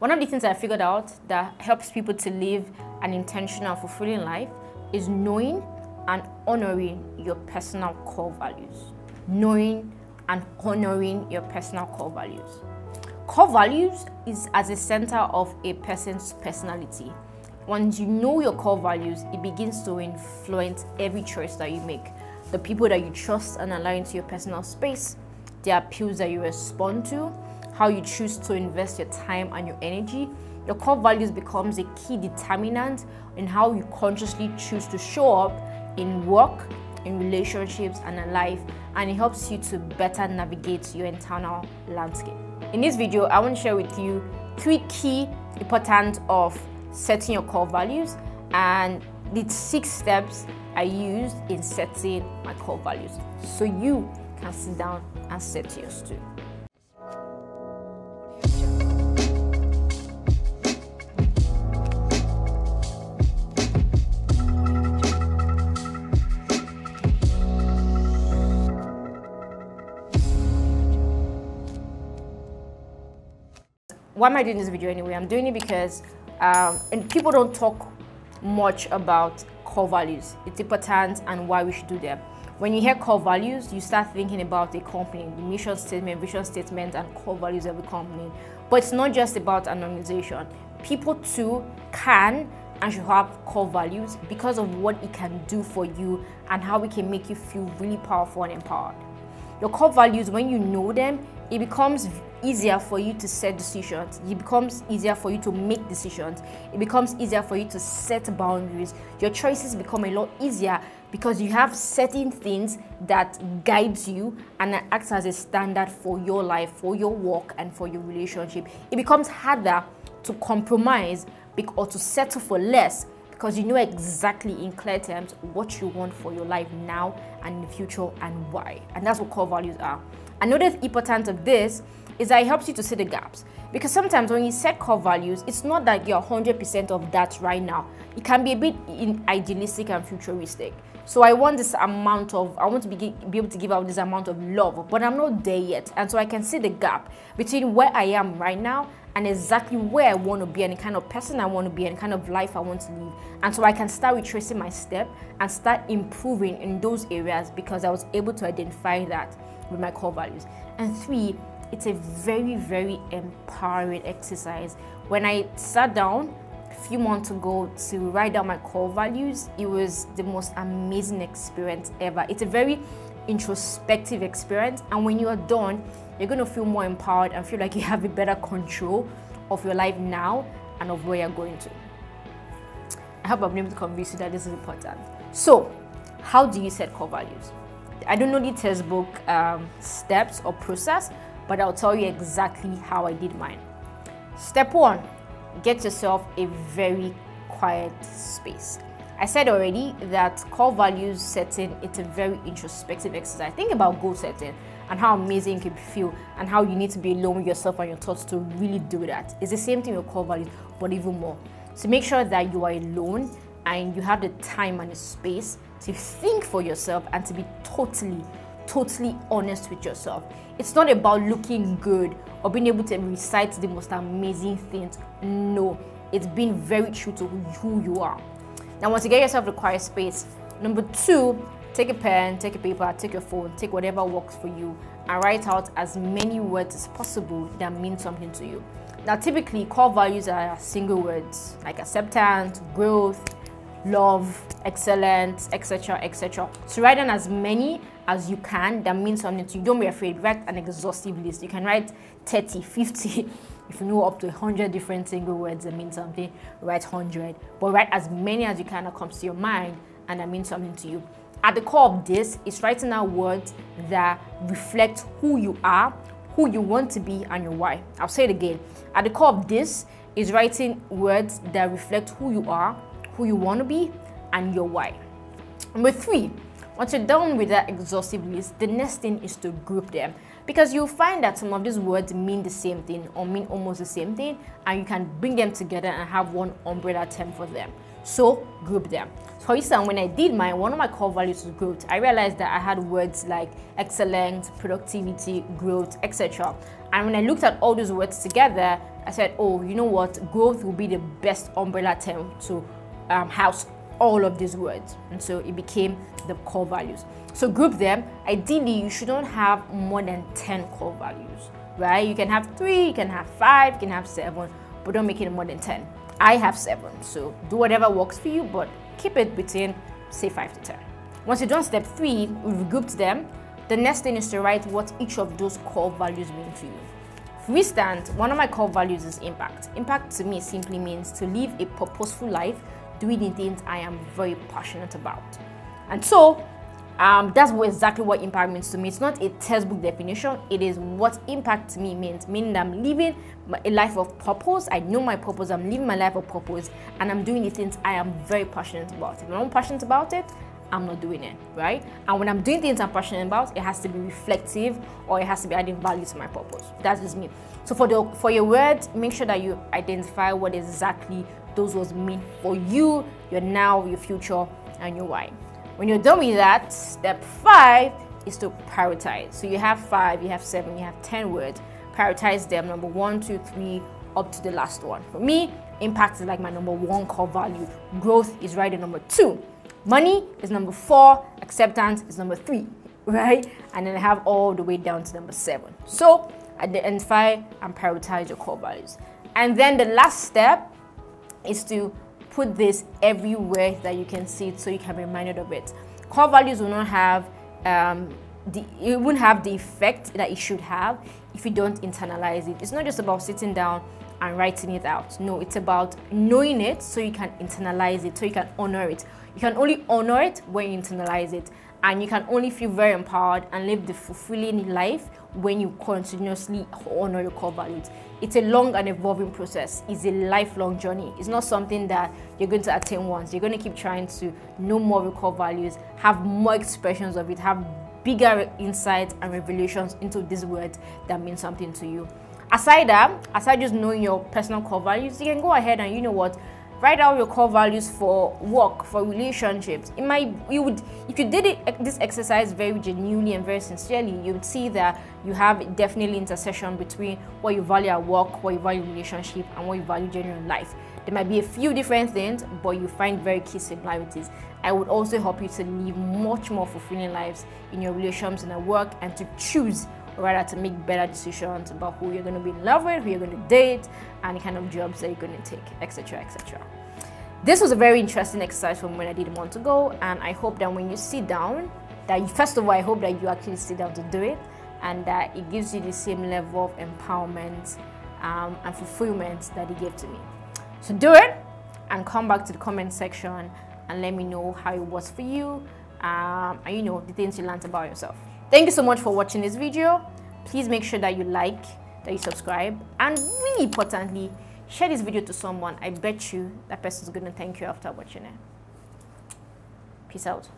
One of the things I figured out that helps people to live an intentional, fulfilling life is knowing and honoring your personal core values. Knowing and honoring your personal core values. Core values is as a center of a person's personality. Once you know your core values, it begins to influence every choice that you make. The people that you trust and allow into your personal space, the appeals that you respond to, how you choose to invest your time and your energy. Your core values becomes a key determinant in how you consciously choose to show up in work, in relationships, and in life, and it helps you to better navigate your internal landscape. In this video, I want to share with you 3 key importance of setting your core values and the 6 steps I used in setting my core values, so you can sit down and set yours too. Why am I doing this video anyway? I'm doing it because and people don't talk much about core values, its importance, and why we should do them. When you hear core values, you start thinking about a company, the mission statement, vision statement, and core values of a company. But it's not just about an organization. People too can and should have core values because of what it can do for you and how it can make you feel really powerful and empowered. Your core values, when you know them, it becomes easier for you to set decisions. It becomes easier for you to make decisions. It becomes easier for you to set boundaries. Your choices become a lot easier because you have certain things that guides you and that acts as a standard for your life, for your work, and for your relationship. It becomes harder to compromise or to settle for less because you know exactly in clear terms what you want for your life now and in the future and why. And that's what core values are. Another importance of this is that it helps you to see the gaps. Because sometimes when you set core values, it's not that you're 100% of that right now. It can be a bit idealistic and futuristic. So I want this amount of, I want to be able to give out this amount of love, but I'm not there yet. And so I can see the gap between where I am right now and exactly where I want to be and the kind of person I want to be and the kind of life I want to live. And so I can start retracing my step and start improving in those areas because I was able to identify that with my core values. And 3, it's a very, very empowering exercise. When I sat down a few months ago to write down my core values, it was the most amazing experience ever. It's a very introspective experience, and when you are done, you're going to feel more empowered and feel like you have a better control of your life now and of where you're going to. I hope I've been able to convince you that this is important. So, how do you set core values? I don't know the textbook steps or process, but I'll tell you exactly how I did mine. Step 1, get yourself a very quiet space. I said already that core values setting, it's a very introspective exercise. Think about goal setting and how amazing it can feel and how you need to be alone with yourself and your thoughts to really do that. It's the same thing with core values, but even more. So make sure that you are alone and you have the time and the space to think for yourself and to be totally honest with yourself. It's not about looking good or being able to recite the most amazing things. No, it's being very true to who you are. Now, once you get yourself a quiet space, number 2, take a pen, take a paper, take your phone, take whatever works for you, and write out as many words as possible that mean something to you. Now, typically, core values are single words like acceptance, growth, love, excellence, etc., etc. So write down as many as you can that mean something to you. Don't be afraid. Write an exhaustive list. You can write 30, 50. If you know up to 100 different single words that mean something, write 100. But write as many as you can that comes to your mind and that means something to you. At the core of this is writing out words that reflect who you are, who you want to be, and your why. I'll say it again. At the core of this is writing words that reflect who you are, who you want to be, and your why. Number 3, once you're done with that exhaustive list, the next thing is to group them, because you'll find that some of these words mean the same thing or mean almost the same thing, and you can bring them together and have one umbrella term for them. So group them. For instance, when I did mine, one of my core values was growth. I realized that I had words like excellence, productivity, growth, etc. And when I looked at all those words together, I said, oh, you know what, growth will be the best umbrella term to house all of these words. And so it became the core values. So group them. Ideally, you shouldn't have more than 10 core values, right? You can have 3, you can have 5, you can have 7, but don't make it more than 10. I have 7, so do whatever works for you, but keep it between, say, 5 to 10. Once you've done step 3, we've grouped them. The next thing is to write what each of those core values mean to you. For instance, one of my core values is impact. Impact to me simply means to live a purposeful life, doing the things I am very passionate about. And so that's exactly what impact means to me. It's not a textbook definition. It is what impact to me means, meaning I'm living a life of purpose. I know my purpose. I'm living my life of purpose, and I'm doing the things I am very passionate about. If I'm not passionate about it, I'm not doing it, right? And when I'm doing things I'm passionate about, it has to be reflective, or it has to be adding value to my purpose. That's just me. So for your words, make sure that you identify what exactly those words mean for you, your now, your future, and your why. When you're done with that, step 5 is to prioritize. So you have 5, you have 7, you have 10 words. Prioritize them, number 1, 2, 3, up to the last one. For me, impact is like my number 1 core value. Growth is right at number 2. Money is number 4, acceptance is number 3, right? And then I have all the way down to number 7. So identify and prioritize your core values. And then the last step is to put this everywhere that you can see it, so you can be reminded of it. Core values will not have it won't have the effect that it should have if you don't internalize it. It's not just about sitting down and writing it out. No, it's about knowing it so you can internalize it, so you can honor it. You can only honor it when you internalize it, and you can only feel very empowered and live the fulfilling life when you continuously honor your core values. It's a long and evolving process. It's a lifelong journey. It's not something that you're going to attain once. You're going to keep trying to know more of your core values, have more expressions of it, have bigger insights and revelations into these words that mean something to you. Aside just knowing your personal core values, you can go ahead and, you know what, write out your core values for work, for relationships. If you did this exercise very genuinely and very sincerely, you would see that you have definitely intersection between what you value at work, what you value in relationship, and what you value generally in life. There might be a few different things, but you find very key similarities. I would also help you to live much more fulfilling lives in your relationships and at work, and to choose, or rather to make better decisions about who you're going to be in love with, who you're going to date, and the kind of jobs that you're going to take, etc., etc. This was a very interesting exercise from when I did a month ago, and I hope that when you sit down, first of all, I hope that you actually sit down to do it, and that it gives you the same level of empowerment and fulfillment that it gave to me. So do it, and come back to the comment section and let me know how it was for you, and you know, the things you learned about yourself. Thank you so much for watching this video. Please make sure that you like, that you subscribe, and really importantly, share this video to someone. I bet you that person is going to thank you after watching it. Peace out.